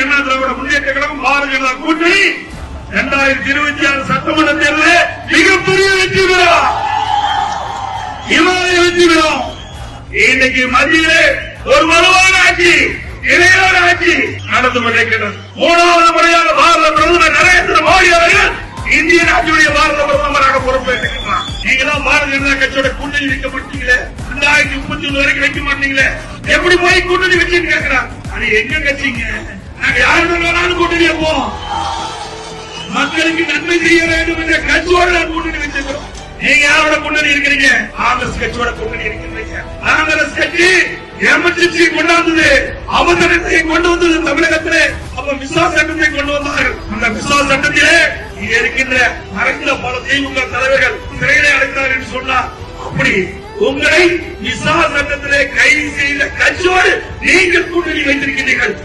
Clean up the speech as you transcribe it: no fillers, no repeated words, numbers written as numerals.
அண்ணா திராவிட முன்னேற்ற கழகம் பாரதிய ஜனதா கூட்டணி 2026 சட்டமன்ற தேர்தலில் மிகப்பெரிய வெற்றி பெறும். இமாலய வெற்றி பெறும். இன்னைக்கு மத்தியிலே ஒரு வலுவான ஆட்சி, இணையான ஆட்சி நடந்து கொண்டிருக்கிறது. 3வது முறையாக பாரத பிரதமர் நரேந்திர மோடி அவர்கள் இந்திய நாட்டுடைய பாரத பிரதமராக பொறுப்பேற்றிருக்கிறார். நீங்க தான் பாரதிய ஜனதா கட்சியோட கூட்டணி வைக்க மாட்டீங்களே, 2031 வரைக்கும் வைக்க மாட்டீங்களே, எப்படி போய் கூட்டணி வச்சுன்னு கேட்கிறார். அது எங்க கட்சிங்க? நாங்க யாருமே வேணாலும் கூட்டணி வைப்போம். மக்களுக்கு நன்மை செய்ய வேண்டும் என்ற கட்சியோட கூட்டணி வச்சிருக்கிறோம். நீங்க யாரோட கூட்டணி இருக்கிறீங்க? காங்கிரஸ் கட்சியோட கூட்டணி இருக்கிறீங்க. காங்கிரஸ் கட்சி எமர்ஜென்சி கொண்டாந்தது, அவசரத்தை கொண்டு வந்தது தமிழகத்திலே. அப்ப விசா சட்டத்தை கொண்டு வந்தார்கள். அந்த விசா சட்டத்திலே இங்க இருக்கின்ற மறைந்த பல திமுக தலைவர்கள் சிறையிலே அடைத்தார்கள் என்று சொன்னார். அப்படி உங்களை விசா சட்டத்திலே கைது செய்த கட்சியோடு நீங்கள் கூட்டணி வைத்திருக்கிறீர்கள்.